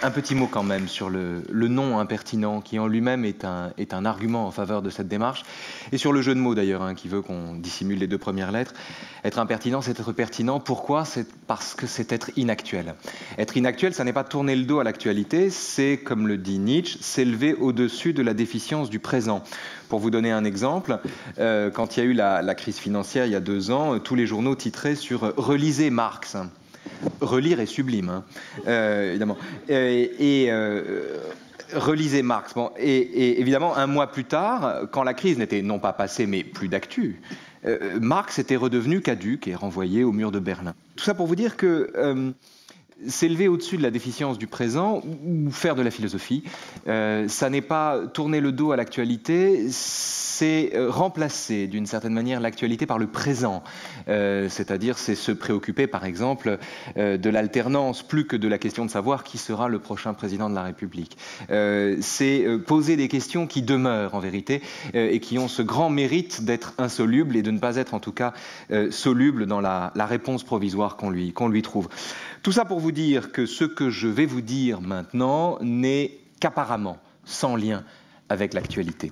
Un petit mot quand même sur le nom impertinent qui en lui-même est un argument en faveur de cette démarche, et sur le jeu de mots d'ailleurs, qui veut qu'on dissimule les deux premières lettres. Être impertinent, c'est être pertinent. Pourquoi? C'est parce que c'est être inactuel. Être inactuel, ça n'est pas tourner le dos à l'actualité, c'est, comme le dit Nietzsche, s'élever au-dessus de la déficience du présent. Pour vous donner un exemple, quand il y a eu la crise financière il y a 2 ans, tous les journaux titraient sur « Relisez Marx ». Relire est sublime, évidemment. Relisez Marx. Bon, et évidemment, un mois plus tard, quand la crise n'était non pas passée, mais plus d'actu, Marx était redevenu caduc et renvoyé au mur de Berlin. Tout ça pour vous dire que s'élever au-dessus de la déficience du présent ou faire de la philosophie, ça n'est pas tourner le dos à l'actualité, c'est remplacer d'une certaine manière l'actualité par le présent. C'est-à-dire c'est se préoccuper par exemple de l'alternance plus que de la question de savoir qui sera le prochain président de la République. C'est poser des questions qui demeurent en vérité et qui ont ce grand mérite d'être insolubles et de ne pas être en tout cas solubles dans la réponse provisoire qu'on lui trouve. Tout ça pour vous dire que ce que je vais vous dire maintenant n'est qu'apparemment sans lien avec l'actualité.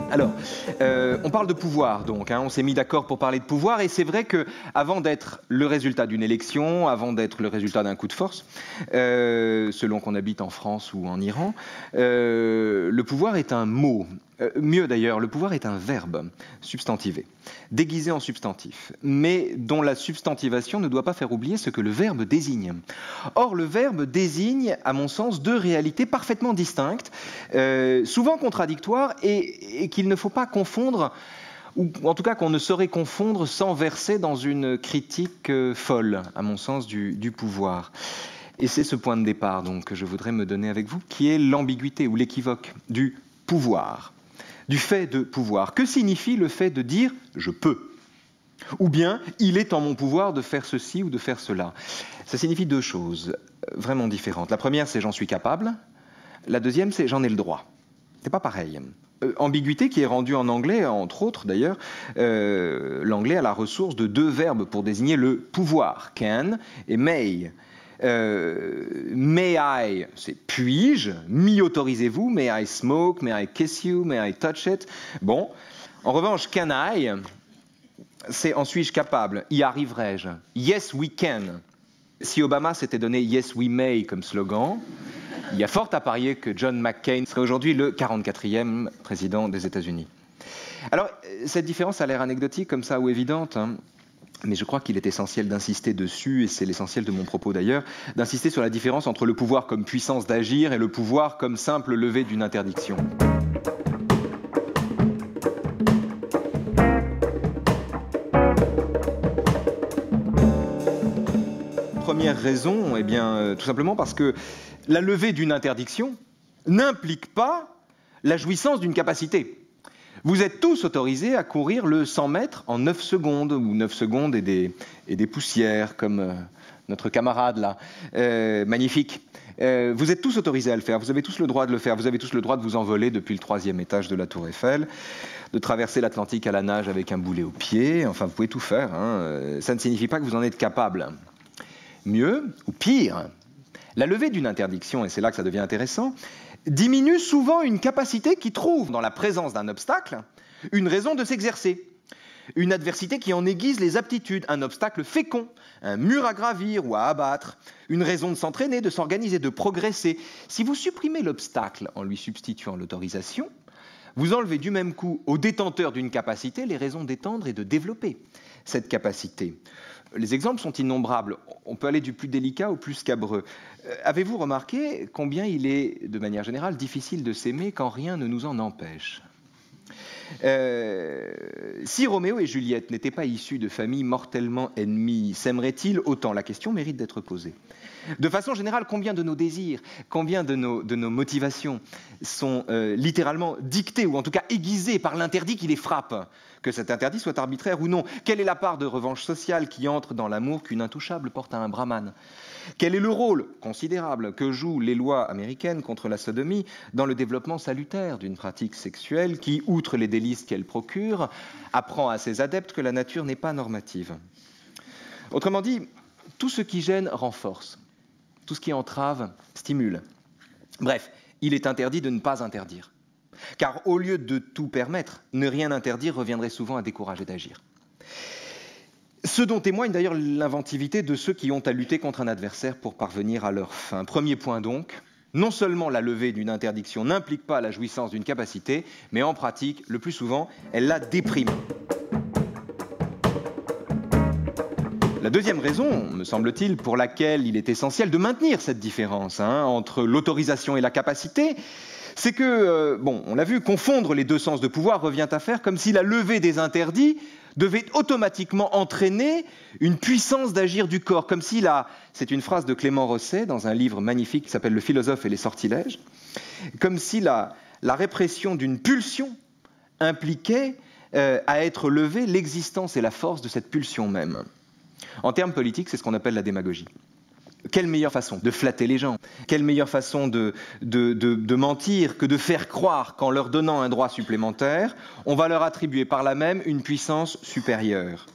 Alors, on parle de pouvoir donc, on s'est mis d'accord pour parler de pouvoir, et c'est vrai qu'avant d'être le résultat d'une élection, avant d'être le résultat d'un coup de force, selon qu'on habite en France ou en Iran, le pouvoir est un mot. Mieux d'ailleurs, le pouvoir est un verbe substantivé, déguisé en substantif, mais dont la substantivation ne doit pas faire oublier ce que le verbe désigne. Or, le verbe désigne, à mon sens, 2 réalités parfaitement distinctes, souvent contradictoires, et qu'il ne faut pas confondre, ou en tout cas qu'on ne saurait confondre sans verser dans une critique folle, à mon sens, du pouvoir. Et c'est ce point de départ donc, que je voudrais me donner avec vous, qui est l'ambiguïté ou l'équivoque du pouvoir. Du fait de pouvoir. Que signifie le fait de dire « je peux » ou bien « il est en mon pouvoir de faire ceci ou de faire cela ». Ça signifie 2 choses vraiment différentes. La première, c'est « j'en suis capable ». La deuxième, c'est « j'en ai le droit ». C'est pas pareil. Ambiguïté qui est rendue en anglais, entre autres d'ailleurs. L'anglais a la ressource de 2 verbes pour désigner le pouvoir, « can » et « may ». May I, c'est puis-je, m'y autorisez-vous, may I smoke, may I kiss you, may I touch it. Bon, en revanche, can I, c'est en suis-je capable, y arriverai-je, yes we can. Si Obama s'était donné yes we may comme slogan, il y a fort à parier que John McCain serait aujourd'hui le 44e président des États-Unis. Alors, cette différence a l'air anecdotique comme ça ou évidente, mais je crois qu'il est essentiel d'insister dessus, et c'est l'essentiel de mon propos d'ailleurs, d'insister sur la différence entre le pouvoir comme puissance d'agir et le pouvoir comme simple levée d'une interdiction. Première raison, eh bien, tout simplement parce que la levée d'une interdiction n'implique pas la jouissance d'une capacité. Vous êtes tous autorisés à courir le 100 mètres en 9 secondes, ou 9 secondes et des poussières, comme notre camarade là. Magnifique. Vous êtes tous autorisés à le faire, vous avez tous le droit de le faire, vous avez tous le droit de vous envoler depuis le 3e étage de la Tour Eiffel, de traverser l'Atlantique à la nage avec un boulet au pied, enfin vous pouvez tout faire, ça ne signifie pas que vous en êtes capable. Mieux, ou pire, la levée d'une interdiction, et c'est là que ça devient intéressant, diminue souvent une capacité qui trouve, dans la présence d'un obstacle, une raison de s'exercer. Une adversité qui en aiguise les aptitudes, un obstacle fécond, un mur à gravir ou à abattre, une raison de s'entraîner, de s'organiser, de progresser. Si vous supprimez l'obstacle en lui substituant l'autorisation, vous enlevez du même coup au détenteur d'une capacité les raisons d'étendre et de développer cette capacité. Les exemples sont innombrables. On peut aller du plus délicat au plus scabreux. Avez-vous remarqué combien il est, de manière générale, difficile de s'aimer quand rien ne nous en empêche ? Si Roméo et Juliette n'étaient pas issus de familles mortellement ennemies, s'aimeraient-ils autant? La question mérite d'être posée. De façon générale, combien de nos désirs, combien de nos motivations sont littéralement dictés, ou en tout cas aiguisés par l'interdit qui les frappe? que cet interdit soit arbitraire ou non. Quelle est la part de revanche sociale qui entre dans l'amour qu'une intouchable porte à un brahmane? Quel est le rôle considérable que jouent les lois américaines contre la sodomie dans le développement salutaire d'une pratique sexuelle qui, outre les délices qu'elle procure, apprend à ses adeptes que la nature n'est pas normative? Autrement dit, tout ce qui gêne renforce, tout ce qui entrave stimule. Bref, il est interdit de ne pas interdire. Car au lieu de tout permettre, ne rien interdire reviendrait souvent à décourager d'agir. Ce dont témoigne d'ailleurs l'inventivité de ceux qui ont à lutter contre un adversaire pour parvenir à leur fin. Premier point donc, non seulement la levée d'une interdiction n'implique pas la jouissance d'une capacité, mais en pratique, le plus souvent, elle la déprime. La deuxième raison, me semble-t-il, pour laquelle il est essentiel de maintenir cette différence entre l'autorisation et la capacité, c'est que, on l'a vu, confondre les deux sens de pouvoir revient à faire comme si la levée des interdits devait automatiquement entraîner une puissance d'agir du corps, comme si c'est une phrase de Clément Rosset dans un livre magnifique qui s'appelle « Le philosophe et les sortilèges », comme si la répression d'une pulsion impliquait à être levée l'existence et la force de cette pulsion même. En termes politiques, c'est ce qu'on appelle la démagogie. Quelle meilleure façon de flatter les gens? Quelle meilleure façon de mentir que de faire croire qu'en leur donnant un droit supplémentaire, on va leur attribuer par là même une puissance supérieure?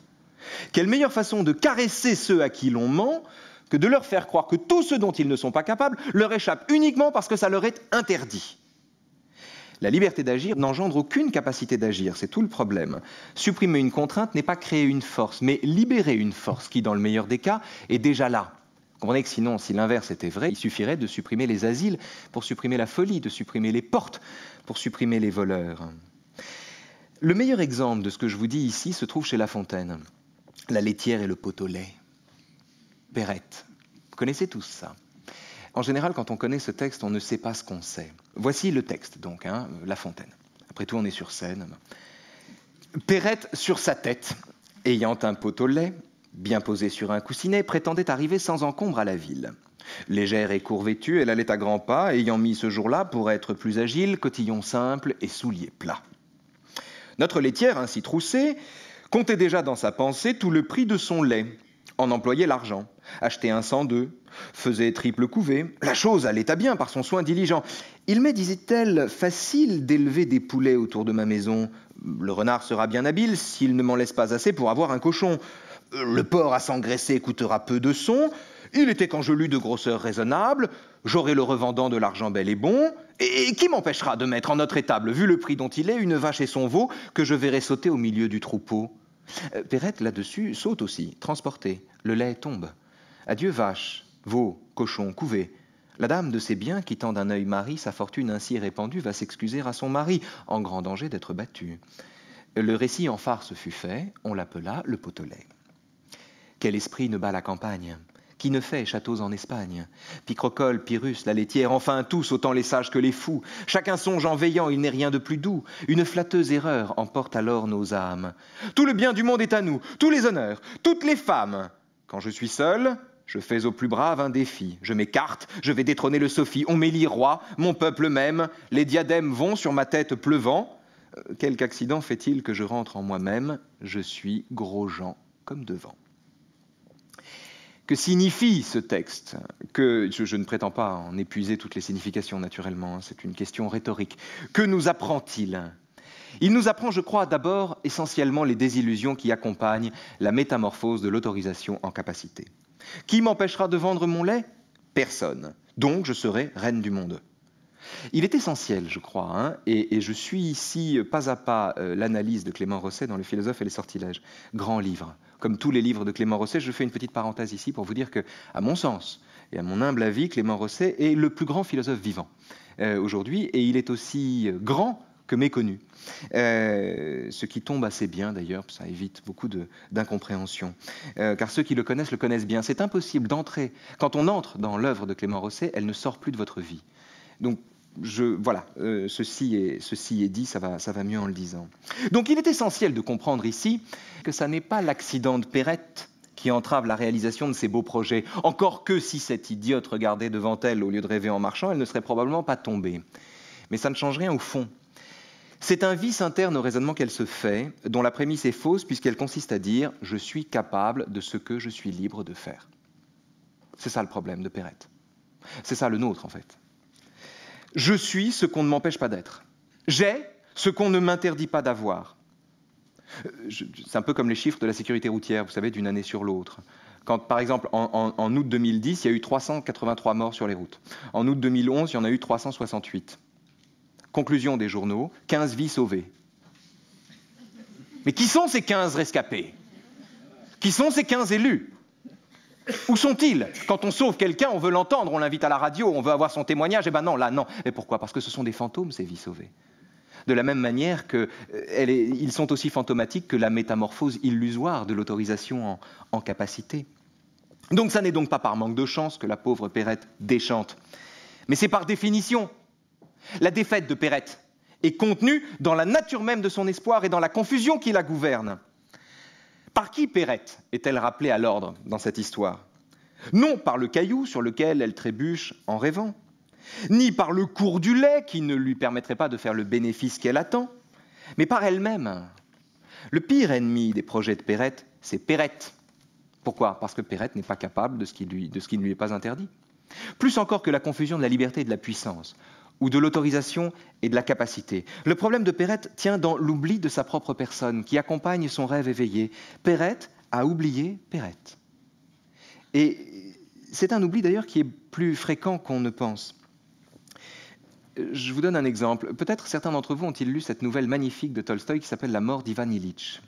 Quelle meilleure façon de caresser ceux à qui l'on ment que de leur faire croire que tout ce dont ils ne sont pas capables leur échappe uniquement parce que ça leur est interdit? La liberté d'agir n'engendre aucune capacité d'agir, c'est tout le problème. Supprimer une contrainte n'est pas créer une force, mais libérer une force qui, dans le meilleur des cas, est déjà là. Vous comprenez que sinon, si l'inverse était vrai, il suffirait de supprimer les asiles pour supprimer la folie, de supprimer les portes pour supprimer les voleurs. Le meilleur exemple de ce que je vous dis ici se trouve chez La Fontaine. La laitière et le pot au lait. Perrette. Vous connaissez tous ça. En général, quand on connaît ce texte, on ne sait pas ce qu'on sait. Voici le texte, donc, La Fontaine. Après tout, on est sur scène. Perrette, sur sa tête, ayant un pot au lait, bien posé sur un coussinet, prétendait arriver sans encombre à la ville. Légère et court-vêtue, elle allait à grands pas, ayant mis ce jour-là, pour être plus agile, cotillon simple et souliers plats. Notre laitière, ainsi troussée, comptait déjà dans sa pensée tout le prix de son lait, en employait l'argent, achetait un 102, faisait triple couvée. La chose allait à bien par son soin diligent. Il m'est, disait-elle, facile d'élever des poulets autour de ma maison. Le renard sera bien habile s'il ne m'en laisse pas assez pour avoir un cochon. Le porc à s'engraisser coûtera peu de son. Il était quand je l'eus de grosseur raisonnable. J'aurai le revendant de l'argent bel et bon. Et qui m'empêchera de mettre en notre étable, vu le prix dont il est, une vache et son veau que je verrai sauter au milieu du troupeau? Perrette, là-dessus, saute aussi, transportée. Le lait tombe. Adieu vache, veau, cochon, couvé. La dame de ses biens, quittant d'un œil mari sa fortune ainsi répandue, va s'excuser à son mari, en grand danger d'être battue. Le récit en farce fut fait, on l'appela le pot au lait. Quel esprit ne bat la campagne? Qui ne fait châteaux en Espagne? Picrocole, Pyrrhus, la laitière, enfin tous, autant les sages que les fous. Chacun songe en veillant, il n'est rien de plus doux. Une flatteuse erreur emporte alors nos âmes. Tout le bien du monde est à nous, tous les honneurs, toutes les femmes. Quand je suis seul, je fais au plus brave un défi. Je m'écarte, je vais détrôner le Sophie. On m'élit roi, mon peuple même. Les diadèmes vont sur ma tête pleuvant. Quelque accident fait-il que je rentre en moi-même? Je suis Gros-Jean comme devant. Que signifie ce texte? Que je ne prétends pas en épuiser toutes les significations, naturellement, c'est une question rhétorique. Que nous apprend-il? Il nous apprend, je crois, d'abord essentiellement les désillusions qui accompagnent la métamorphose de l'autorisation en capacité. Qui m'empêchera de vendre mon lait? Personne. Donc je serai reine du monde. Il est essentiel, je crois, et je suis ici pas à pas l'analyse de Clément Rosset dans Le philosophe et les sortilèges. Grand livre. Comme tous les livres de Clément Rosset, je fais une petite parenthèse ici pour vous dire que, à mon sens, et à mon humble avis, Clément Rosset est le plus grand philosophe vivant aujourd'hui, et il est aussi grand que méconnu. Ce qui tombe assez bien d'ailleurs, ça évite beaucoup d'incompréhension. Car ceux qui le connaissent bien. C'est impossible d'entrer. Quand on entre dans l'œuvre de Clément Rosset, elle ne sort plus de votre vie. Donc, voilà, ceci est dit, ça va mieux en le disant. Donc il est essentiel de comprendre ici que ça n'est pas l'accident de Perrette qui entrave la réalisation de ces beaux projets. Encore que si cette idiote regardait devant elle au lieu de rêver en marchant, elle ne serait probablement pas tombée. Mais ça ne change rien au fond. C'est un vice interne au raisonnement qu'elle se fait, dont la prémisse est fausse puisqu'elle consiste à dire « je suis capable de ce que je suis libre de faire ». C'est ça le problème de Perrette. C'est ça le nôtre en fait. Je suis ce qu'on ne m'empêche pas d'être. J'ai ce qu'on ne m'interdit pas d'avoir. C'est un peu comme les chiffres de la sécurité routière, vous savez, d'une année sur l'autre. Quand, par exemple, en août 2010, il y a eu 383 morts sur les routes. En août 2011, il y en a eu 368. Conclusion des journaux, 15 vies sauvées. Mais qui sont ces 15 rescapés? Qui sont ces 15 élus? Où sont-ils? Quand on sauve quelqu'un, on veut l'entendre, on l'invite à la radio, on veut avoir son témoignage. Eh ben non, là, non. Et pourquoi? Parce que ce sont des fantômes, ces vies sauvées. De la même manière qu'ils sont aussi fantomatiques que la métamorphose illusoire de l'autorisation en capacité. Donc ça n'est donc pas par manque de chance que la pauvre Perrette déchante, mais c'est par définition. La défaite de Perrette est contenue dans la nature même de son espoir et dans la confusion qui la gouverne. Par qui Perrette est-elle rappelée à l'ordre dans cette histoire? Non par le caillou sur lequel elle trébuche en rêvant, ni par le cours du lait qui ne lui permettrait pas de faire le bénéfice qu'elle attend, mais par elle-même. Le pire ennemi des projets de Perrette, c'est Perrette. Pourquoi? Parce que Perrette n'est pas capable de ce qui ne lui est pas interdit. Plus encore que la confusion de la liberté et de la puissance, ou de l'autorisation et de la capacité. Le problème de Perrette tient dans l'oubli de sa propre personne, qui accompagne son rêve éveillé. Perrette a oublié Perrette. Et c'est un oubli d'ailleurs qui est plus fréquent qu'on ne pense. Je vous donne un exemple. Peut-être certains d'entre vous ont-ils lu cette nouvelle magnifique de Tolstoï qui s'appelle « La mort d'Ivan Ilitch ».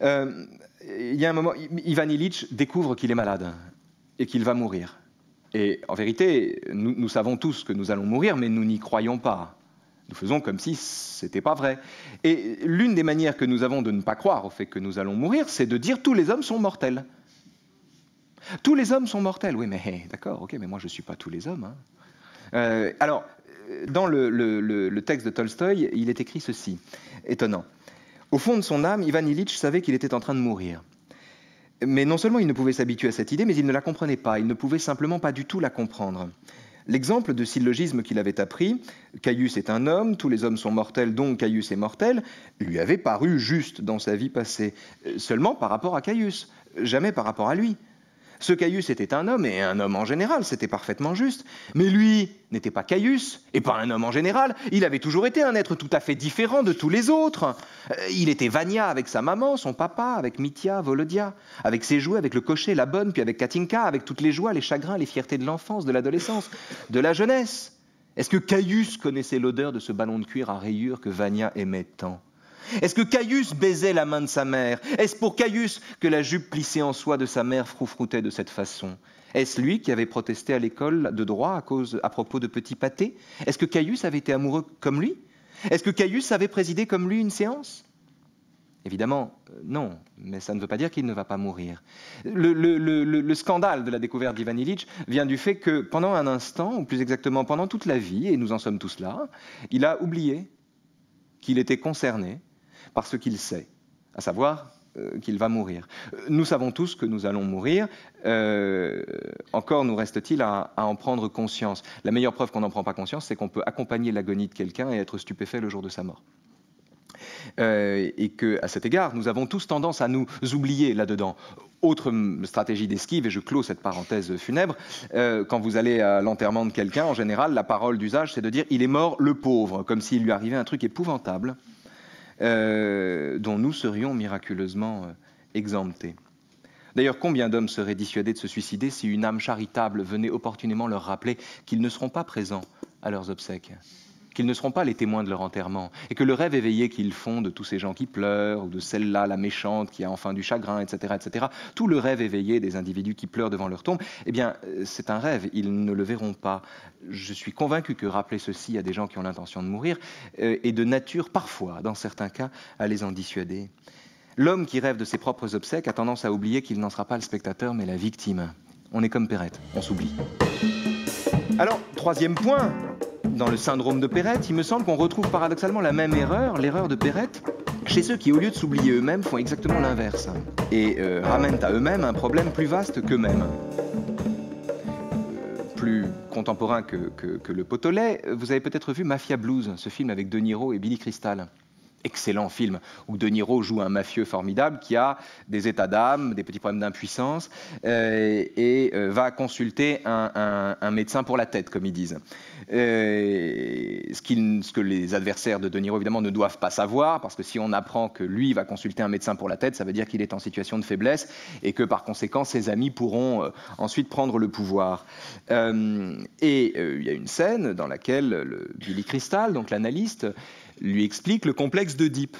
Il y a un moment, Ivan Ilitch découvre qu'il est malade et qu'il va mourir. Et en vérité, nous savons tous que nous allons mourir, mais nous n'y croyons pas. Nous faisons comme si ce n'était pas vrai. Et l'une des manières que nous avons de ne pas croire au fait que nous allons mourir, c'est de dire « tous les hommes sont mortels ». Tous les hommes sont mortels. Oui, mais d'accord, ok, mais moi je ne suis pas tous les hommes. Hein. Alors, dans le texte de Tolstoï, il est écrit ceci, étonnant. Au fond de son âme, Ivan Ilitch savait qu'il était en train de mourir. Mais non seulement il ne pouvait s'habituer à cette idée, mais il ne la comprenait pas. Il ne pouvait simplement pas du tout la comprendre. L'exemple de syllogisme qu'il avait appris, Caius est un homme, tous les hommes sont mortels, donc Caius est mortel, lui avait paru juste dans sa vie passée. Seulement par rapport à Caius, jamais par rapport à lui. Ce Caius était un homme, et un homme en général, c'était parfaitement juste. Mais lui n'était pas Caius, et pas un homme en général. Il avait toujours été un être tout à fait différent de tous les autres. Il était Vania avec sa maman, son papa, avec Mitya, Volodia, avec ses jouets, avec le cocher, la bonne, puis avec Katinka, avec toutes les joies, les chagrins, les fiertés de l'enfance, de l'adolescence, de la jeunesse. Est-ce que Caius connaissait l'odeur de ce ballon de cuir à rayures que Vania aimait tant ? Est-ce que Caius baisait la main de sa mère? Est-ce pour Caius que la jupe plissée en soie de sa mère froufroutait de cette façon? Est-ce lui qui avait protesté à l'école de droit à propos de petits pâtés? Est-ce que Caius avait été amoureux comme lui? Est-ce que Caius avait présidé comme lui une séance? Évidemment, non, mais ça ne veut pas dire qu'il ne va pas mourir. Le scandale de la découverte d'Ivan Ilitch vient du fait que pendant un instant, ou plus exactement pendant toute la vie, et nous en sommes tous là, il a oublié qu'il était concerné par ce qu'il sait, à savoir qu'il va mourir. Nous savons tous que nous allons mourir, encore nous reste-t-il à en prendre conscience. La meilleure preuve qu'on n'en prend pas conscience, c'est qu'on peut accompagner l'agonie de quelqu'un et être stupéfait le jour de sa mort. Et qu'à cet égard, nous avons tous tendance à nous oublier là-dedans. Autre stratégie d'esquive, et je clôt cette parenthèse funèbre, quand vous allez à l'enterrement de quelqu'un, en général, la parole d'usage, c'est de dire « il est mort, le pauvre », comme s'il lui arrivait un truc épouvantable dont nous serions miraculeusement exemptés. D'ailleurs, combien d'hommes seraient dissuadés de se suicider si une âme charitable venait opportunément leur rappeler qu'ils ne seront pas présents à leurs obsèques, qu'ils ne seront pas les témoins de leur enterrement, et que le rêve éveillé qu'ils font de tous ces gens qui pleurent, ou de celle-là, la méchante, qui a enfin du chagrin, etc., etc., tout le rêve éveillé des individus qui pleurent devant leur tombe, eh bien, c'est un rêve, ils ne le verront pas. Je suis convaincu que rappeler ceci à des gens qui ont l'intention de mourir est de nature, parfois, dans certains cas, à les en dissuader. L'homme qui rêve de ses propres obsèques a tendance à oublier qu'il n'en sera pas le spectateur, mais la victime. On est comme Perrette, on s'oublie. Alors, troisième point, dans le syndrome de Perrette, il me semble qu'on retrouve paradoxalement la même erreur, l'erreur de Perrette, chez ceux qui, au lieu de s'oublier eux-mêmes, font exactement l'inverse et ramènent à eux-mêmes un problème plus vaste qu'eux-mêmes. plus contemporain que Le Pot au lait, vous avez peut-être vu Mafia Blues, ce film avec De Niro et Billy Crystal. Excellent film, où De Niro joue un mafieux formidable qui a des états d'âme, des petits problèmes d'impuissance, et va consulter un médecin pour la tête, comme ils disent. Ce que les adversaires de De Niro, évidemment, ne doivent pas savoir, parce que si on apprend que lui va consulter un médecin pour la tête, ça veut dire qu'il est en situation de faiblesse, et que par conséquent, ses amis pourront ensuite prendre le pouvoir. Il y a une scène dans laquelle Billy Crystal, donc l'analyste, lui explique le complexe d'Oedipe.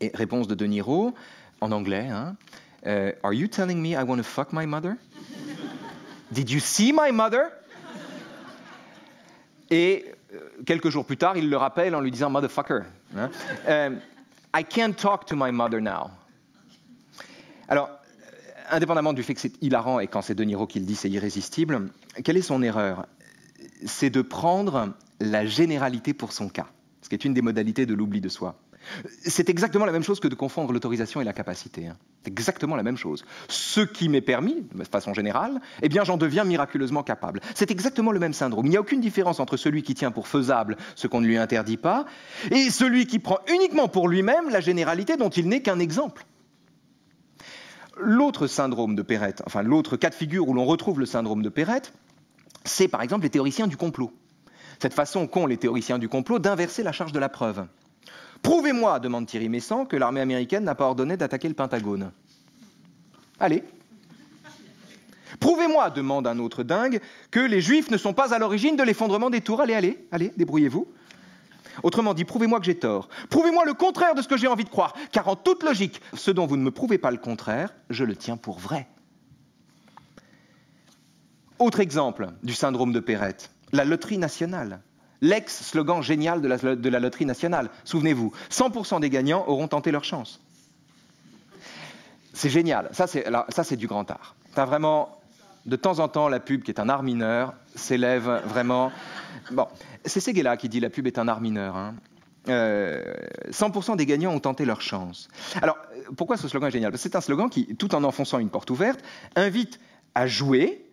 Et réponse de Niro, en anglais, hein, Are you telling me I want to fuck my mother? Did you see my mother? Et quelques jours plus tard, il le rappelle en lui disant motherfucker. Hein, I can't talk to my mother now. Alors, indépendamment du fait que c'est hilarant et quand c'est De Niro qui le dit, c'est irrésistible, quelle est son erreur? C'est de prendre la généralité pour son cas, ce qui est une des modalités de l'oubli de soi. C'est exactement la même chose que de confondre l'autorisation et la capacité. Hein. C'est exactement la même chose. Ce qui m'est permis, de façon générale, eh bien j'en deviens miraculeusement capable. C'est exactement le même syndrome. Il n'y a aucune différence entre celui qui tient pour faisable ce qu'on ne lui interdit pas et celui qui prend uniquement pour lui-même la généralité dont il n'est qu'un exemple. L'autre syndrome de Perrette, enfin l'autre cas de figure où l'on retrouve le syndrome de Perrette, c'est par exemple les théoriciens du complot. Cette façon qu'ont les théoriciens du complot d'inverser la charge de la preuve. Prouvez-moi, demande Thierry Messant, que l'armée américaine n'a pas ordonné d'attaquer le Pentagone. Allez. Prouvez-moi, demande un autre dingue, que les Juifs ne sont pas à l'origine de l'effondrement des tours. Allez, débrouillez-vous. Autrement dit, prouvez-moi que j'ai tort. Prouvez-moi le contraire de ce que j'ai envie de croire, car en toute logique, ce dont vous ne me prouvez pas le contraire, je le tiens pour vrai. Autre exemple du syndrome de Perrette, la loterie nationale. L'ex-slogan génial de la loterie nationale. Souvenez-vous, 100% des gagnants auront tenté leur chance. C'est génial. Ça, c'est du grand art. T'as vraiment, de temps en temps, la pub, qui est un art mineur, s'élève vraiment... Bon, c'est Séguéla qui dit la pub est un art mineur. Hein. 100% des gagnants ont tenté leur chance. Alors, pourquoi ce slogan est génial? Parce que c'est un slogan qui, tout en enfonçant une porte ouverte, invite à jouer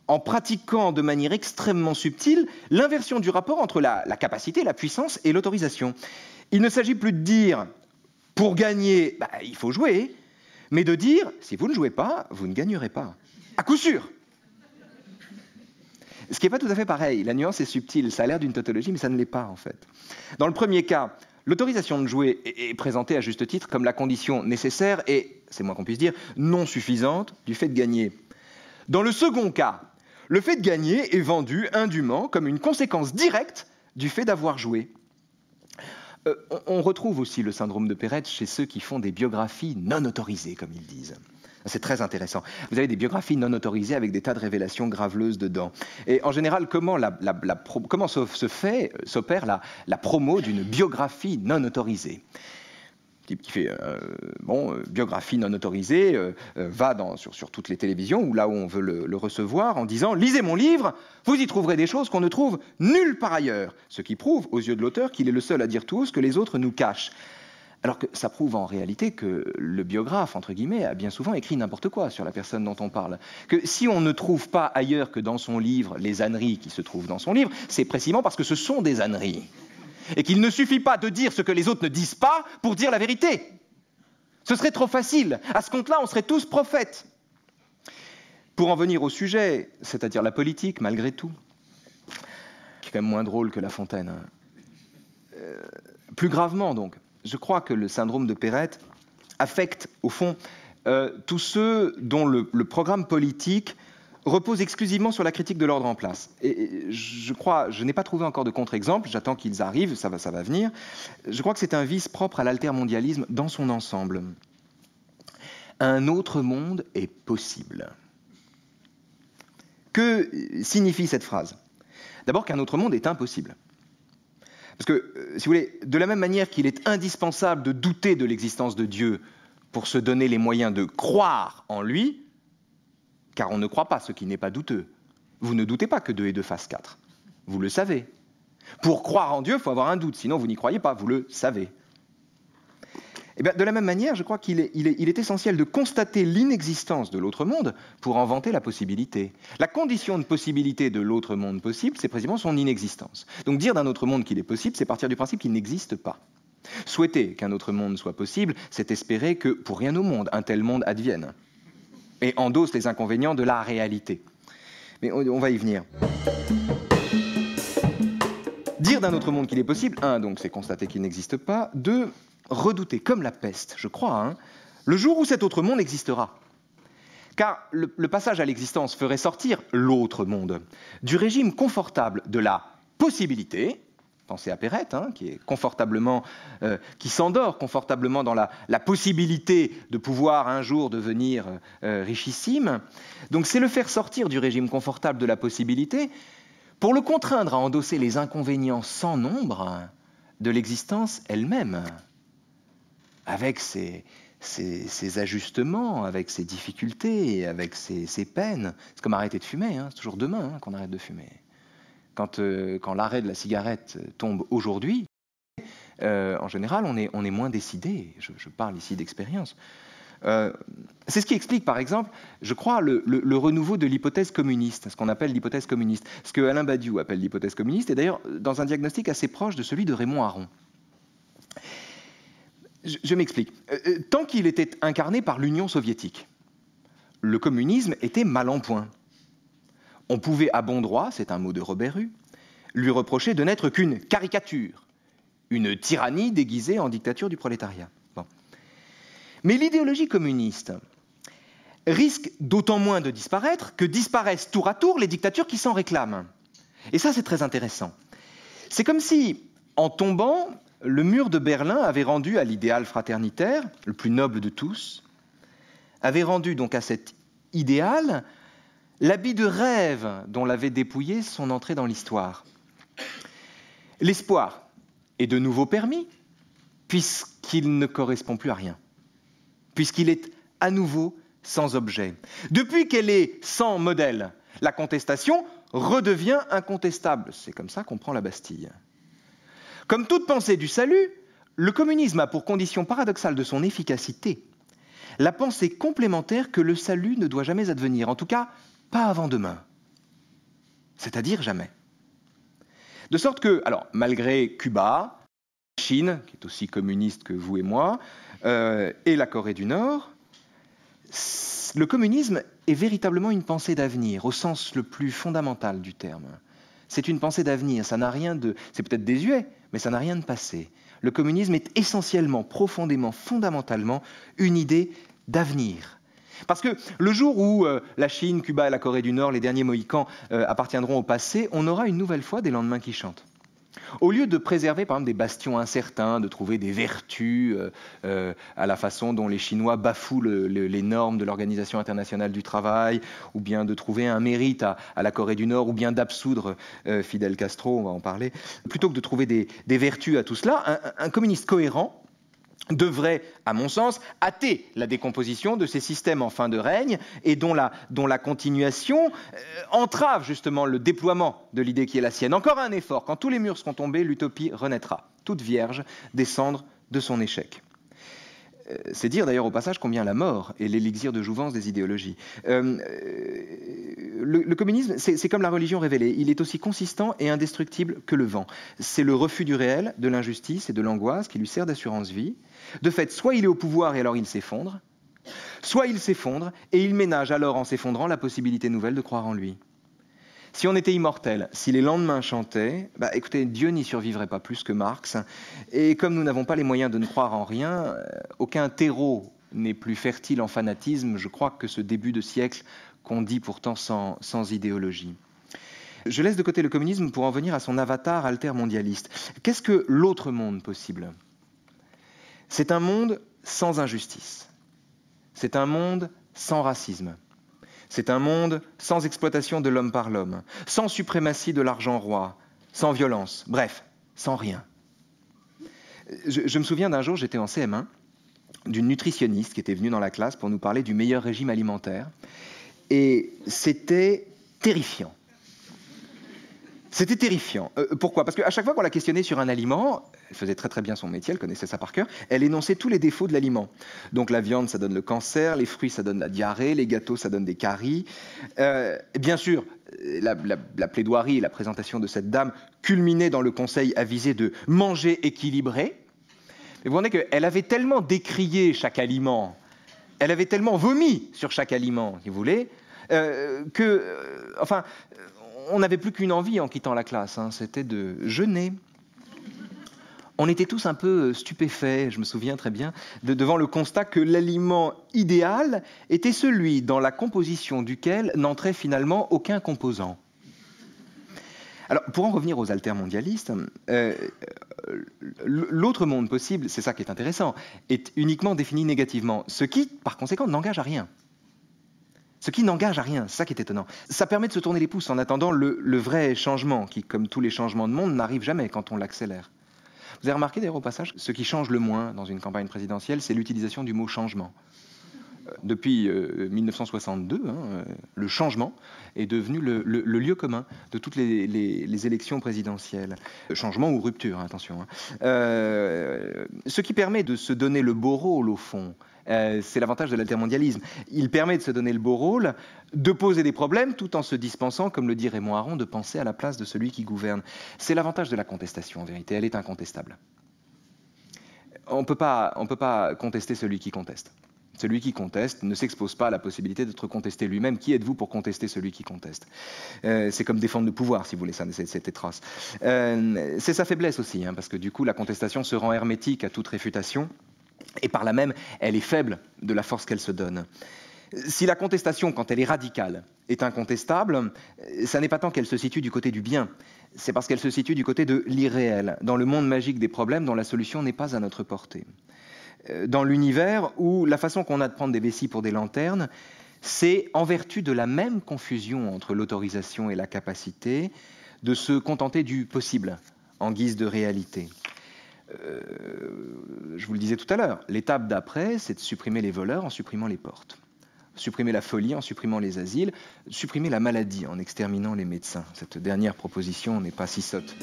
en pratiquant de manière extrêmement subtile l'inversion du rapport entre la capacité, la puissance et l'autorisation. Il ne s'agit plus de dire, pour gagner, il faut jouer, mais de dire, si vous ne jouez pas, vous ne gagnerez pas. À coup sûr. Ce qui n'est pas tout à fait pareil. La nuance est subtile. Ça a l'air d'une tautologie, mais ça ne l'est pas, en fait. Dans le premier cas, l'autorisation de jouer est présentée à juste titre comme la condition nécessaire et, c'est moins qu'on puisse dire, non suffisante du fait de gagner. Dans le second cas, le fait de gagner est vendu indûment comme une conséquence directe du fait d'avoir joué. On retrouve aussi le syndrome de Perrette chez ceux qui font des biographies non autorisées, comme ils disent. C'est très intéressant. Vous avez des biographies non autorisées avec des tas de révélations graveleuses dedans. Et en général, comment s'opère la promo d'une biographie non autorisée ? Type qui fait biographie non autorisée, va sur toutes les télévisions ou là où on veut le recevoir en disant « Lisez mon livre, vous y trouverez des choses qu'on ne trouve nulle part ailleurs », ce qui prouve aux yeux de l'auteur qu'il est le seul à dire tout ce que les autres nous cachent. Alors que ça prouve en réalité que le biographe, entre guillemets, a bien souvent écrit n'importe quoi sur la personne dont on parle. Que si on ne trouve pas ailleurs que dans son livre les âneries qui se trouvent dans son livre, c'est précisément parce que ce sont des âneries. Et qu'il ne suffit pas de dire ce que les autres ne disent pas pour dire la vérité. Ce serait trop facile. À ce compte-là, on serait tous prophètes. Pour en venir au sujet, c'est-à-dire la politique, malgré tout, qui est quand même moins drôle que La Fontaine. Plus gravement, donc, je crois que le syndrome de Perrette affecte, au fond, tous ceux dont le programme politique repose exclusivement sur la critique de l'ordre en place. Et je n'ai pas trouvé encore de contre-exemple, j'attends qu'ils arrivent, ça va venir. Je crois que c'est un vice propre à l'altermondialisme dans son ensemble. Un autre monde est possible. Que signifie cette phrase? D'abord qu'un autre monde est impossible. Parce que, si vous voulez, de la même manière qu'il est indispensable de douter de l'existence de Dieu pour se donner les moyens de croire en lui, car on ne croit pas ce qui n'est pas douteux. Vous ne doutez pas que 2 et 2 fassent 4. Vous le savez. Pour croire en Dieu, il faut avoir un doute, sinon vous n'y croyez pas, vous le savez. Eh bien, de la même manière, je crois qu'il est essentiel de constater l'inexistence de l'autre monde pour en vanter la possibilité. La condition de possibilité de l'autre monde possible, c'est précisément son inexistence. Donc dire d'un autre monde qu'il est possible, c'est partir du principe qu'il n'existe pas. Souhaiter qu'un autre monde soit possible, c'est espérer que, pour rien au monde, un tel monde advienne et endosse les inconvénients de la réalité. Mais on va y venir. Dire d'un autre monde qu'il est possible, un, donc c'est constater qu'il n'existe pas, deux, redouter comme la peste, je crois, le jour où cet autre monde existera. Car le passage à l'existence ferait sortir l'autre monde du régime confortable de la possibilité, pensez à Perrette, qui est confortablement, qui s'endort confortablement dans la possibilité de pouvoir un jour devenir richissime. Donc c'est le faire sortir du régime confortable de la possibilité pour le contraindre à endosser les inconvénients sans nombre de l'existence elle-même, avec ses ajustements, avec ses difficultés, avec ses peines. C'est comme arrêter de fumer, c'est toujours demain qu'on arrête de fumer. Quand l'arrêt de la cigarette tombe aujourd'hui, en général, on est moins décidé. Je parle ici d'expérience. C'est ce qui explique, par exemple, je crois, le renouveau de l'hypothèse communiste, ce qu'on appelle l'hypothèse communiste, ce que Alain Badiou appelle l'hypothèse communiste, et d'ailleurs dans un diagnostic assez proche de celui de Raymond Aron. Je m'explique. Tant qu'il était incarné par l'Union soviétique, le communisme était mal en point. On pouvait à bon droit, c'est un mot de Robert Hue, lui reprocher de n'être qu'une caricature, une tyrannie déguisée en dictature du prolétariat. Bon. Mais l'idéologie communiste risque d'autant moins de disparaître que disparaissent tour à tour les dictatures qui s'en réclament. Et ça, c'est très intéressant. C'est comme si, en tombant, le mur de Berlin avait rendu à l'idéal fraternitaire, le plus noble de tous, avait rendu donc à cet idéal l'habit de rêve dont l'avait dépouillé son entrée dans l'histoire. L'espoir est de nouveau permis, puisqu'il ne correspond plus à rien, puisqu'il est à nouveau sans objet. Depuis qu'elle est sans modèle, la contestation redevient incontestable. C'est comme ça qu'on prend la Bastille. Comme toute pensée du salut, le communisme a pour condition paradoxale de son efficacité la pensée complémentaire que le salut ne doit jamais advenir, en tout cas pas avant demain, c'est-à-dire jamais. De sorte que, alors, malgré Cuba, la Chine, qui est aussi communiste que vous et moi, et la Corée du Nord, le communisme est véritablement une pensée d'avenir, au sens le plus fondamental du terme. C'est une pensée d'avenir, ça n'a rien de... C'est peut-être désuet, mais ça n'a rien de passé. Le communisme est essentiellement, profondément, fondamentalement une idée d'avenir. Parce que le jour où la Chine, Cuba et la Corée du Nord, les derniers Mohicans, appartiendront au passé, on aura une nouvelle fois des lendemains qui chantent. Au lieu de préserver par exemple des bastions incertains, de trouver des vertus à la façon dont les Chinois bafouent les normes de l'Organisation internationale du travail, ou bien de trouver un mérite à la Corée du Nord, ou bien d'absoudre Fidel Castro, on va en parler, plutôt que de trouver des vertus à tout cela, un communiste cohérent devrait, à mon sens, hâter la décomposition de ces systèmes en fin de règne et dont la continuation entrave justement le déploiement de l'idée qui est la sienne. Encore un effort, quand tous les murs seront tombés, l'utopie renaîtra, toute vierge, descendre de son échec. C'est dire d'ailleurs au passage combien la mort est l'élixir de jouvence des idéologies. Le communisme, c'est comme la religion révélée, il est aussi consistant et indestructible que le vent. C'est le refus du réel, de l'injustice et de l'angoisse qui lui sert d'assurance vie. De fait, soit il est au pouvoir et alors il s'effondre, soit il s'effondre et il ménage alors en s'effondrant la possibilité nouvelle de croire en lui. Si on était immortel, si les lendemains chantaient, écoutez, Dieu n'y survivrait pas plus que Marx. Et comme nous n'avons pas les moyens de ne croire en rien, aucun terreau n'est plus fertile en fanatisme, je crois que ce début de siècle qu'on dit pourtant sans idéologie. Je laisse de côté le communisme pour en venir à son avatar altermondialiste. Qu'est-ce que l'autre monde possible ? C'est un monde sans injustice. C'est un monde sans racisme. C'est un monde sans exploitation de l'homme par l'homme, sans suprématie de l'argent roi, sans violence, bref, sans rien. Je me souviens d'un jour, j'étais en CM1, d'une nutritionniste qui était venue dans la classe pour nous parler du meilleur régime alimentaire. Et c'était terrifiant. C'était terrifiant. Pourquoi? Parce qu'à chaque fois qu'on la questionnait sur un aliment, elle faisait très très bien son métier, elle connaissait ça par cœur, elle énonçait tous les défauts de l'aliment. Donc la viande, ça donne le cancer, les fruits, ça donne la diarrhée, les gâteaux, ça donne des caries. Bien sûr, la plaidoirie et la présentation de cette dame culminaient dans le conseil avisé de manger équilibré. Mais vous voyez qu'elle avait tellement décrié chaque aliment, elle avait tellement vomi sur chaque aliment, si vous voulez, enfin, on n'avait plus qu'une envie en quittant la classe, hein, c'était de jeûner. On était tous un peu stupéfaits, je me souviens très bien, devant le constat que l'aliment idéal était celui dans la composition duquel n'entrait finalement aucun composant. Alors, pour en revenir aux altermondialistes, l'autre monde possible, c'est ça qui est intéressant, est uniquement défini négativement, ce qui, par conséquent, n'engage à rien. Ce qui n'engage à rien, c'est ça qui est étonnant. Ça permet de se tourner les pouces en attendant le vrai changement, qui, comme tous les changements de monde, n'arrive jamais quand on l'accélère. Vous avez remarqué d'ailleurs au passage, ce qui change le moins dans une campagne présidentielle, c'est l'utilisation du mot changement. Depuis 1962, le changement est devenu le lieu commun de toutes les élections présidentielles. Changement ou rupture, attention. Ce qui permet de se donner le beau rôle, au fond, c'est l'avantage de l'altermondialisme. Il permet de se donner le beau rôle, de poser des problèmes, tout en se dispensant, comme le dit Raymond Aron, de penser à la place de celui qui gouverne. C'est l'avantage de la contestation, en vérité. Elle est incontestable. On ne peut pas contester celui qui conteste. Celui qui conteste ne s'expose pas à la possibilité d'être contesté lui-même. Qui êtes-vous pour contester celui qui conteste? C'est comme défendre le pouvoir, si vous voulez, c'est étroce. C'est sa faiblesse aussi, parce que du coup, la contestation se rend hermétique à toute réfutation, et par là même, elle est faible de la force qu'elle se donne. Si la contestation, quand elle est radicale, est incontestable, ça n'est pas tant qu'elle se situe du côté du bien, c'est parce qu'elle se situe du côté de l'irréel, dans le monde magique des problèmes dont la solution n'est pas à notre portée. Dans l'univers où la façon qu'on a de prendre des vessies pour des lanternes, c'est en vertu de la même confusion entre l'autorisation et la capacité de se contenter du possible en guise de réalité. Je vous le disais tout à l'heure, l'étape d'après, c'est de supprimer les voleurs en supprimant les portes. Supprimer la folie en supprimant les asiles, supprimer la maladie en exterminant les médecins. Cette dernière proposition n'est pas si sotte.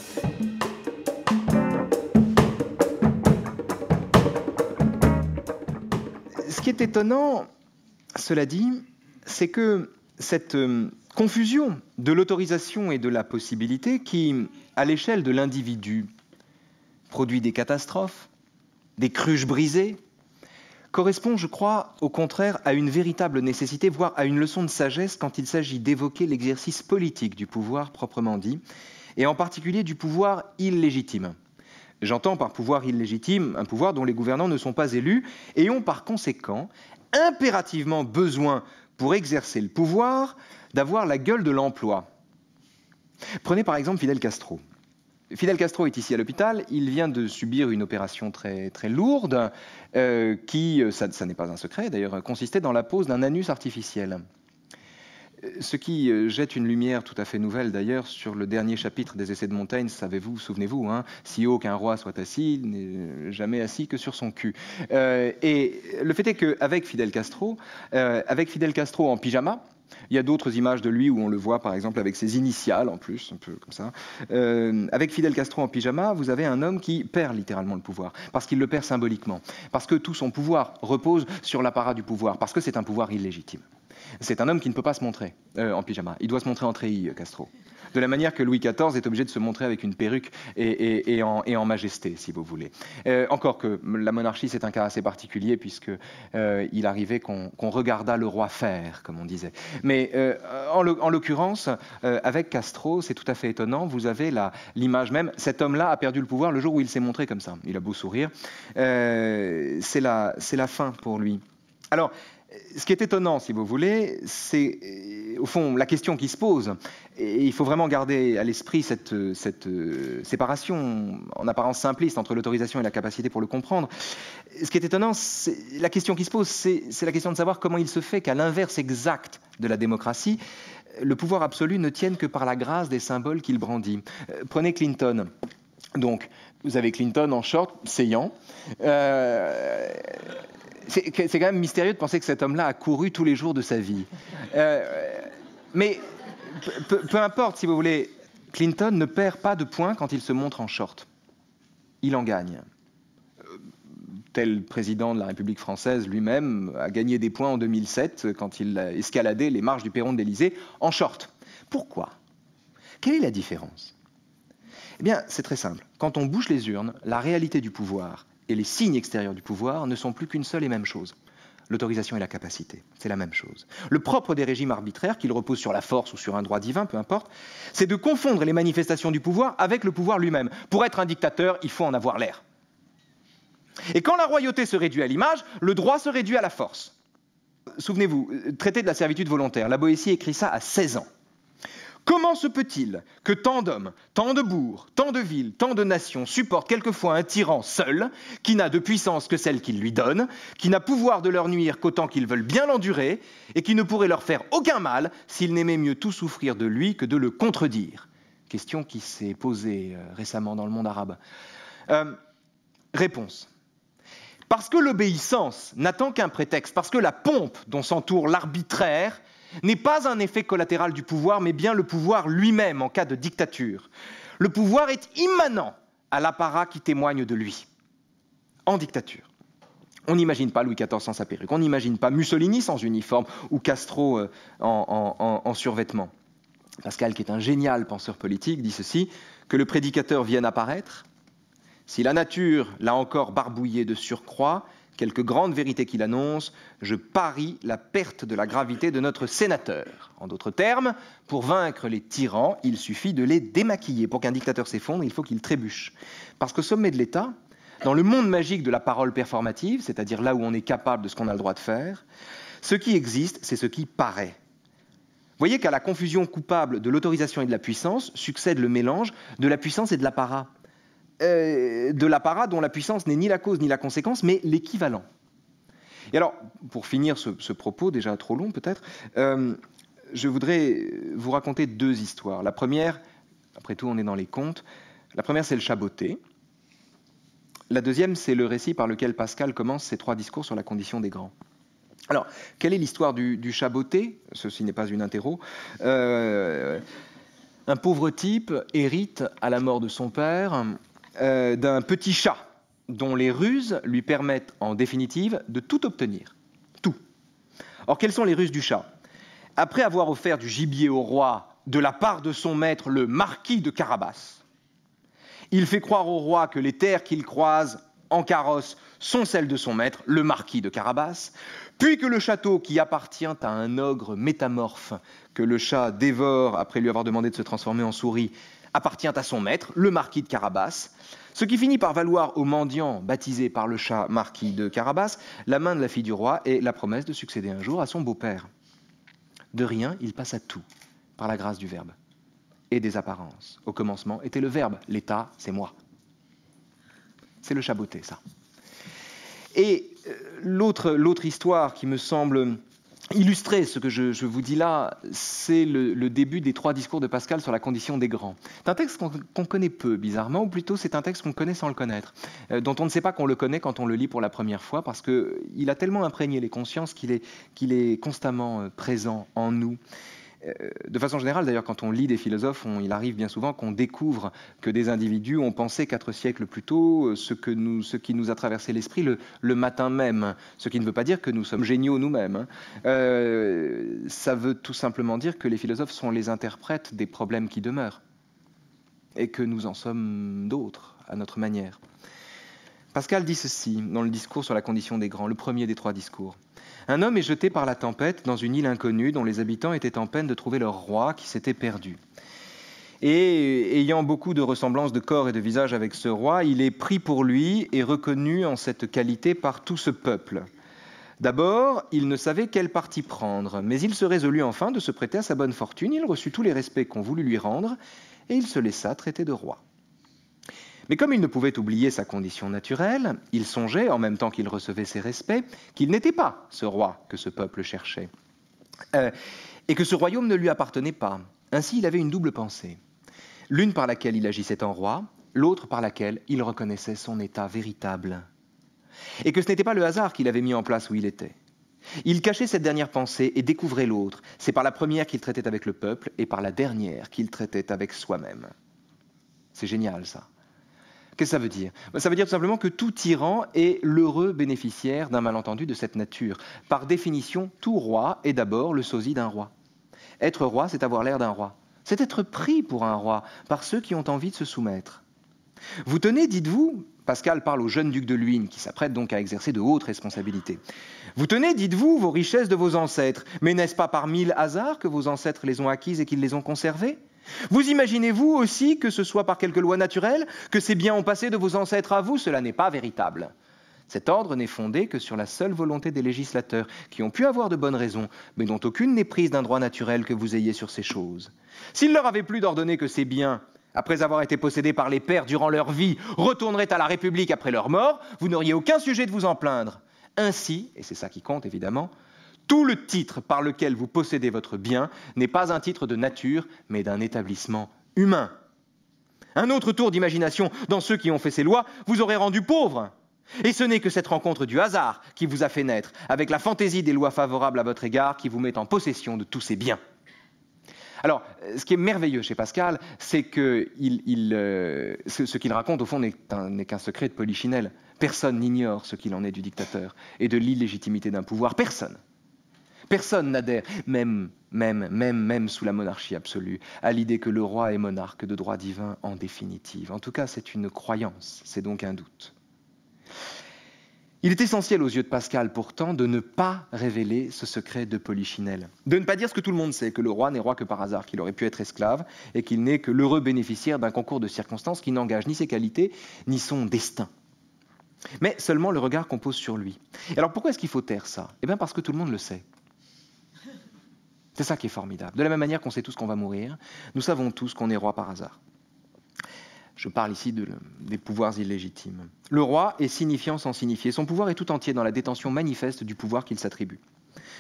Ce qui est étonnant, cela dit, c'est que cette confusion de l'autorisation et de la possibilité qui, à l'échelle de l'individu, produit des catastrophes, des cruches brisées, correspond, je crois, au contraire à une véritable nécessité, voire à une leçon de sagesse quand il s'agit d'évoquer l'exercice politique du pouvoir proprement dit, et en particulier du pouvoir illégitime. J'entends par pouvoir illégitime un pouvoir dont les gouvernants ne sont pas élus et ont par conséquent impérativement besoin, pour exercer le pouvoir, d'avoir la gueule de l'emploi. Prenez par exemple Fidel Castro. Fidel Castro est ici à l'hôpital, il vient de subir une opération très, très lourde qui, ça n'est pas un secret d'ailleurs, consistait dans la pose d'un anus artificiel. Ce qui jette une lumière tout à fait nouvelle d'ailleurs sur le dernier chapitre des Essais de Montaigne, savez-vous, souvenez-vous, si haut qu'un roi soit assis, n'est jamais assis que sur son cul. Et le fait est qu'avec Fidel Castro en pyjama, il y a d'autres images de lui où on le voit par exemple avec ses initiales en plus, un peu comme ça. Avec Fidel Castro en pyjama, vous avez un homme qui perd littéralement le pouvoir, parce qu'il le perd symboliquement, parce que tout son pouvoir repose sur l'apparat du pouvoir, parce que c'est un pouvoir illégitime. C'est un homme qui ne peut pas se montrer en pyjama. Il doit se montrer en treillis, Castro. De la manière que Louis XIV est obligé de se montrer avec une perruque et en majesté, si vous voulez. Encore que la monarchie, c'est un cas assez particulier, puisqu'il arrivait qu'on regardât le roi faire, comme on disait. Mais en l'occurrence, avec Castro, c'est tout à fait étonnant. Vous avez l'image même. Cet homme-là a perdu le pouvoir le jour où il s'est montré comme ça. Il a beau sourire. C'est la fin pour lui. Alors, ce qui est étonnant, si vous voulez, c'est au fond la question qui se pose. Et il faut vraiment garder à l'esprit cette séparation en apparence simpliste entre l'autorisation et la capacité pour le comprendre. Ce qui est étonnant, la question qui se pose, c'est la question de savoir comment il se fait qu'à l'inverse exact de la démocratie, le pouvoir absolu ne tienne que par la grâce des symboles qu'il brandit. Prenez Clinton. Donc, vous avez Clinton en short, saillant. C'est quand même mystérieux de penser que cet homme-là a couru tous les jours de sa vie. Mais peu importe, si vous voulez, Clinton ne perd pas de points quand il se montre en short. Il en gagne. Tel président de la République française lui-même a gagné des points en 2007 quand il a escaladé les marches du perron de l'Élysée en short. Pourquoi? Quelle est la différence? Eh bien, c'est très simple. Quand on bouge les urnes, la réalité du pouvoir et les signes extérieurs du pouvoir ne sont plus qu'une seule et même chose. L'autorisation et la capacité, c'est la même chose. Le propre des régimes arbitraires, qu'ils reposent sur la force ou sur un droit divin, peu importe, c'est de confondre les manifestations du pouvoir avec le pouvoir lui-même. Pour être un dictateur, il faut en avoir l'air. Et quand la royauté se réduit à l'image, le droit se réduit à la force. Souvenez-vous, traité de la servitude volontaire, la Boétie écrit ça à 16 ans. Comment se peut-il que tant d'hommes, tant de bourgs, tant de villes, tant de nations supportent quelquefois un tyran seul, qui n'a de puissance que celle qu'il lui donne, qui n'a pouvoir de leur nuire qu'autant qu'ils veulent bien l'endurer, et qui ne pourrait leur faire aucun mal s'ils n'aimaient mieux tout souffrir de lui que de le contredire? Question qui s'est posée récemment dans le monde arabe. Réponse. Parce que l'obéissance n'attend qu'un prétexte, parce que la pompe dont s'entoure l'arbitraire n'est pas un effet collatéral du pouvoir, mais bien le pouvoir lui-même en cas de dictature. Le pouvoir est immanent à l'apparat qui témoigne de lui, en dictature. On n'imagine pas Louis XIV sans sa perruque, on n'imagine pas Mussolini sans uniforme ou Castro en survêtement. Pascal, qui est un génial penseur politique, dit ceci, que le prédicateur vienne apparaître. Si la nature l'a encore barbouillé de surcroît, quelque grande vérité qu'il annonce, je parie la perte de la gravité de notre sénateur. En d'autres termes, pour vaincre les tyrans, il suffit de les démaquiller. Pour qu'un dictateur s'effondre, il faut qu'il trébuche. Parce qu'au sommet de l'État, dans le monde magique de la parole performative, c'est-à-dire là où on est capable de ce qu'on a le droit de faire, ce qui existe, c'est ce qui paraît. Vous voyez qu'à la confusion coupable de l'autorisation et de la puissance succède le mélange de la puissance et de l'apparat. De l'apparat dont la puissance n'est ni la cause ni la conséquence, mais l'équivalent. Et alors, pour finir ce propos, déjà trop long peut-être, je voudrais vous raconter deux histoires. La première, après tout on est dans les contes, la première c'est le Chaboté. La deuxième c'est le récit par lequel Pascal commence ses 3 discours sur la condition des grands. Alors, quelle est l'histoire du Chaboté? Ceci n'est pas une interro. Un pauvre type hérite à la mort de son père d'un petit chat dont les ruses lui permettent en définitive de tout obtenir. Tout. Or, quelles sont les ruses du chat? Après avoir offert du gibier au roi de la part de son maître, le marquis de Carabas, il fait croire au roi que les terres qu'il croise en carrosse sont celles de son maître, le marquis de Carabas, puis que le château qui appartient à un ogre métamorphe que le chat dévore après lui avoir demandé de se transformer en souris appartient à son maître, le marquis de Carabas, ce qui finit par valoir au mendiant baptisé par le chat marquis de Carabas la main de la fille du roi et la promesse de succéder un jour à son beau-père. De rien, il passe à tout, par la grâce du verbe et des apparences. Au commencement était le verbe, l'État, c'est moi. C'est le Chaboté, ça. Et l'autre histoire qui me semble illustrer ce que je vous dis là, c'est le début des 3 discours de Pascal sur la condition des grands. C'est un texte qu'on connaît peu, bizarrement, ou plutôt c'est un texte qu'on connaît sans le connaître, dont on ne sait pas qu'on le connaît quand on le lit pour la première fois, parce qu'il a tellement imprégné les consciences qu'il est constamment présent en nous. De façon générale, d'ailleurs, quand on lit des philosophes, il arrive bien souvent qu'on découvre que des individus ont pensé 4 siècles plus tôt ce qui nous a traversé l'esprit le matin même. Ce qui ne veut pas dire que nous sommes géniaux nous-mêmes. Ça veut tout simplement dire que les philosophes sont les interprètes des problèmes qui demeurent et que nous en sommes d'autres, à notre manière. Pascal dit ceci dans le discours sur la condition des grands, le premier des 3 discours. Un homme est jeté par la tempête dans une île inconnue dont les habitants étaient en peine de trouver leur roi qui s'était perdu. Et ayant beaucoup de ressemblances de corps et de visage avec ce roi, il est pris pour lui et reconnu en cette qualité par tout ce peuple. D'abord, il ne savait quel parti prendre, mais il se résolut enfin de se prêter à sa bonne fortune, il reçut tous les respects qu'on voulut lui rendre, et il se laissa traiter de roi. Mais comme il ne pouvait oublier sa condition naturelle, il songeait, en même temps qu'il recevait ses respects, qu'il n'était pas ce roi que ce peuple cherchait, et que ce royaume ne lui appartenait pas. Ainsi, il avait une double pensée, l'une par laquelle il agissait en roi, l'autre par laquelle il reconnaissait son état véritable, et que ce n'était pas le hasard qui l'avait mis en place où il était. Il cachait cette dernière pensée et découvrait l'autre. C'est par la première qu'il traitait avec le peuple et par la dernière qu'il traitait avec soi-même. C'est génial, ça. Qu'est-ce que ça veut dire? Ça veut dire tout simplement que tout tyran est l'heureux bénéficiaire d'un malentendu de cette nature. Par définition, tout roi est d'abord le sosie d'un roi. Être roi, c'est avoir l'air d'un roi. C'est être pris pour un roi par ceux qui ont envie de se soumettre. Vous tenez, dites-vous, Pascal parle au jeune duc de Luynes, qui s'apprête donc à exercer de hautes responsabilités. Vous tenez, dites-vous, vos richesses de vos ancêtres, mais n'est-ce pas par 1000 hasards que vos ancêtres les ont acquises et qu'ils les ont conservées? Vous imaginez-vous aussi que ce soit par quelque loi naturelle, que ces biens ont passé de vos ancêtres à vous? Cela n'est pas véritable. Cet ordre n'est fondé que sur la seule volonté des législateurs, qui ont pu avoir de bonnes raisons, mais dont aucune n'est prise d'un droit naturel que vous ayez sur ces choses. S'il leur avait plu d'ordonner que ces biens, après avoir été possédés par les pères durant leur vie, retourneraient à la République après leur mort, vous n'auriez aucun sujet de vous en plaindre. Ainsi, et c'est ça qui compte évidemment, tout le titre par lequel vous possédez votre bien n'est pas un titre de nature, mais d'un établissement humain. Un autre tour d'imagination dans ceux qui ont fait ces lois vous aurait rendu pauvre. Et ce n'est que cette rencontre du hasard qui vous a fait naître, avec la fantaisie des lois favorables à votre égard, qui vous met en possession de tous ces biens. Alors, ce qui est merveilleux chez Pascal, c'est que ce qu'il raconte, au fond, n'est qu'un secret de Polichinelle. Personne n'ignore ce qu'il en est du dictateur et de l'illégitimité d'un pouvoir. Personne. Personne n'adhère, même sous la monarchie absolue, à l'idée que le roi est monarque de droit divin en définitive. En tout cas, c'est une croyance, c'est donc un doute. Il est essentiel aux yeux de Pascal, pourtant, de ne pas révéler ce secret de Polichinelle. De ne pas dire ce que tout le monde sait, que le roi n'est roi que par hasard, qu'il aurait pu être esclave et qu'il n'est que l'heureux bénéficiaire d'un concours de circonstances qui n'engage ni ses qualités, ni son destin. Mais seulement le regard qu'on pose sur lui. Et alors pourquoi est-ce qu'il faut taire ça? Eh bien parce que tout le monde le sait. C'est ça qui est formidable. De la même manière qu'on sait tous qu'on va mourir, nous savons tous qu'on est roi par hasard. Je parle ici des pouvoirs illégitimes. Le roi est signifiant sans signifier. Son pouvoir est tout entier dans la détention manifeste du pouvoir qu'il s'attribue.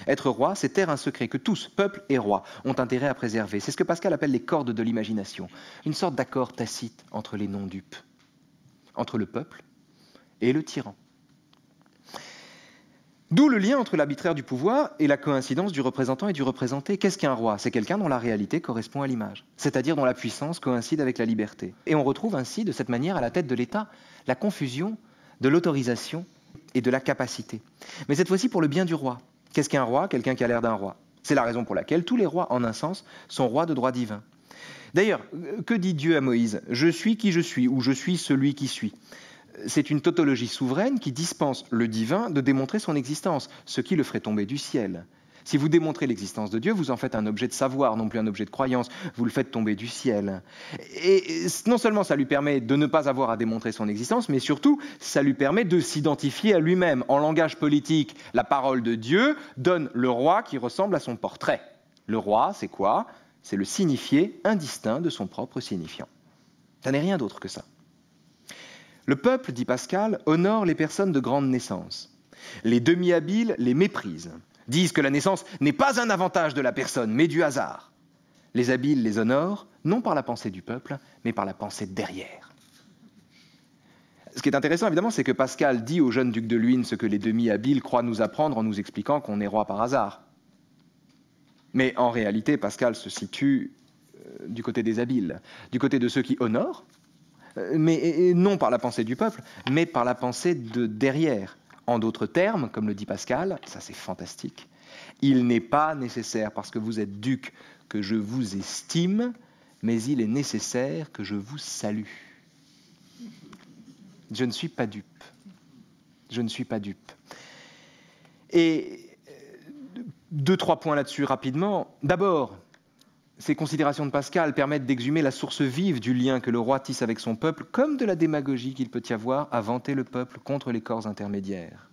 Être roi, c'est taire un secret que tous, peuple et roi, ont intérêt à préserver. C'est ce que Pascal appelle les cordes de l'imagination. Une sorte d'accord tacite entre les non-dupes, entre le peuple et le tyran. D'où le lien entre l'arbitraire du pouvoir et la coïncidence du représentant et du représenté. Qu'est-ce qu'un roi? C'est quelqu'un dont la réalité correspond à l'image, c'est-à-dire dont la puissance coïncide avec la liberté. Et on retrouve ainsi, de cette manière, à la tête de l'État, la confusion de l'autorisation et de la capacité. Mais cette fois-ci pour le bien du roi. Qu'est-ce qu'un roi? Quelqu'un qui a l'air d'un roi. C'est la raison pour laquelle tous les rois, en un sens, sont rois de droit divin. D'ailleurs, que dit Dieu à Moïse? Je suis qui je suis, ou je suis celui qui suis. C'est une tautologie souveraine qui dispense le divin de démontrer son existence, ce qui le ferait tomber du ciel. Si vous démontrez l'existence de Dieu, vous en faites un objet de savoir, non plus un objet de croyance, vous le faites tomber du ciel. Et non seulement ça lui permet de ne pas avoir à démontrer son existence, mais surtout, ça lui permet de s'identifier à lui-même. En langage politique, la parole de Dieu donne le roi qui ressemble à son portrait. Le roi, c'est quoi? C'est le signifié indistinct de son propre signifiant. Ça n'est rien d'autre que ça. Le peuple, dit Pascal, honore les personnes de grande naissance. Les demi-habiles les méprisent, disent que la naissance n'est pas un avantage de la personne, mais du hasard. Les habiles les honorent, non par la pensée du peuple, mais par la pensée de derrière. Ce qui est intéressant, évidemment, c'est que Pascal dit au jeune duc de Luynes ce que les demi-habiles croient nous apprendre en nous expliquant qu'on est roi par hasard. Mais en réalité, Pascal se situe du côté des habiles, du côté de ceux qui honorent, mais non par la pensée du peuple, mais par la pensée de derrière. En d'autres termes, comme le dit Pascal, ça c'est fantastique, il n'est pas nécessaire, parce que vous êtes duc, que je vous estime, mais il est nécessaire que je vous salue. Je ne suis pas dupe. Je ne suis pas dupe. Et 2-3 points là-dessus rapidement. D'abord, ces considérations de Pascal permettent d'exhumer la source vive du lien que le roi tisse avec son peuple, comme de la démagogie qu'il peut y avoir à vanter le peuple contre les corps intermédiaires.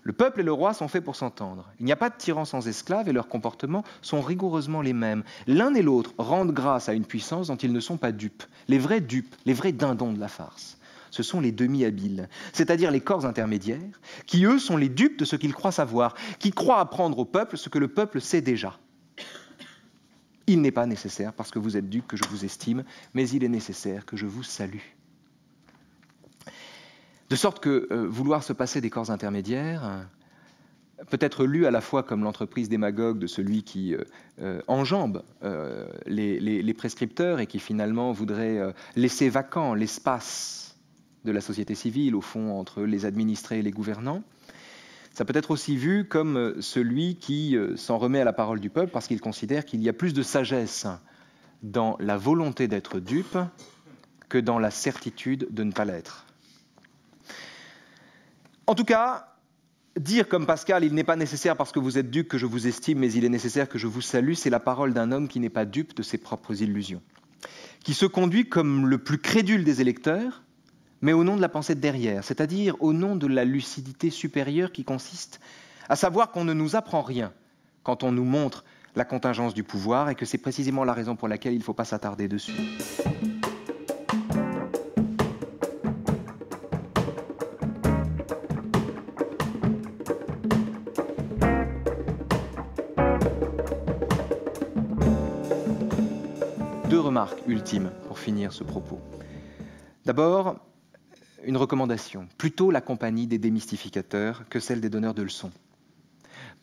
Le peuple et le roi sont faits pour s'entendre. Il n'y a pas de tyran sans esclaves et leurs comportements sont rigoureusement les mêmes. L'un et l'autre rendent grâce à une puissance dont ils ne sont pas dupes, les vrais dindons de la farce. Ce sont les demi-habiles, c'est-à-dire les corps intermédiaires, qui eux sont les dupes de ce qu'ils croient savoir, qui croient apprendre au peuple ce que le peuple sait déjà. Il n'est pas nécessaire, parce que vous êtes duc, que je vous estime, mais il est nécessaire que je vous salue. De sorte que vouloir se passer des corps intermédiaires, peut être lu à la fois comme l'entreprise démagogue de celui qui enjambe les prescripteurs et qui finalement voudrait laisser vacant l'espace de la société civile, au fond, entre les administrés et les gouvernants. Ça peut être aussi vu comme celui qui s'en remet à la parole du peuple parce qu'il considère qu'il y a plus de sagesse dans la volonté d'être dupe que dans la certitude de ne pas l'être. En tout cas, dire comme Pascal, il n'est pas nécessaire parce que vous êtes dupe que je vous estime, mais il est nécessaire que je vous salue, c'est la parole d'un homme qui n'est pas dupe de ses propres illusions, qui se conduit comme le plus crédule des électeurs, mais au nom de la pensée de derrière, c'est-à-dire au nom de la lucidité supérieure qui consiste à savoir qu'on ne nous apprend rien quand on nous montre la contingence du pouvoir et que c'est précisément la raison pour laquelle il ne faut pas s'attarder dessus. Deux remarques ultimes pour finir ce propos. D'abord, une recommandation. Plutôt la compagnie des démystificateurs que celle des donneurs de leçons.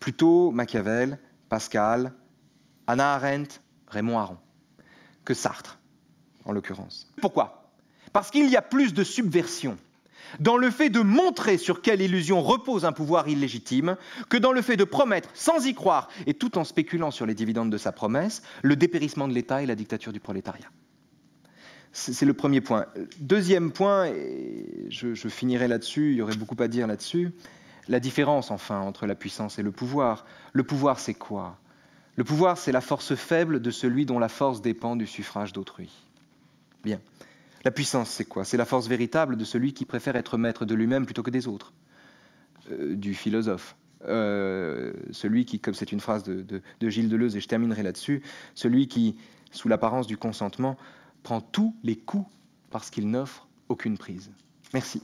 Plutôt Machiavel, Pascal, Hannah Arendt, Raymond Aron, que Sartre, en l'occurrence. Pourquoi? Parce qu'il y a plus de subversion dans le fait de montrer sur quelle illusion repose un pouvoir illégitime que dans le fait de promettre, sans y croire, et tout en spéculant sur les dividendes de sa promesse, le dépérissement de l'État et la dictature du prolétariat. C'est le premier point. Deuxième point, et je finirai là-dessus, il y aurait beaucoup à dire là-dessus, la différence enfin entre la puissance et le pouvoir. Le pouvoir, c'est quoi? Le pouvoir, c'est la force faible de celui dont la force dépend du suffrage d'autrui. Bien. La puissance, c'est quoi? C'est la force véritable de celui qui préfère être maître de lui-même plutôt que des autres, du philosophe. Celui qui, comme c'est une phrase de Gilles Deleuze, et je terminerai là-dessus, celui qui, sous l'apparence du consentement, prend tous les coups parce qu'il n'offre aucune prise. Merci.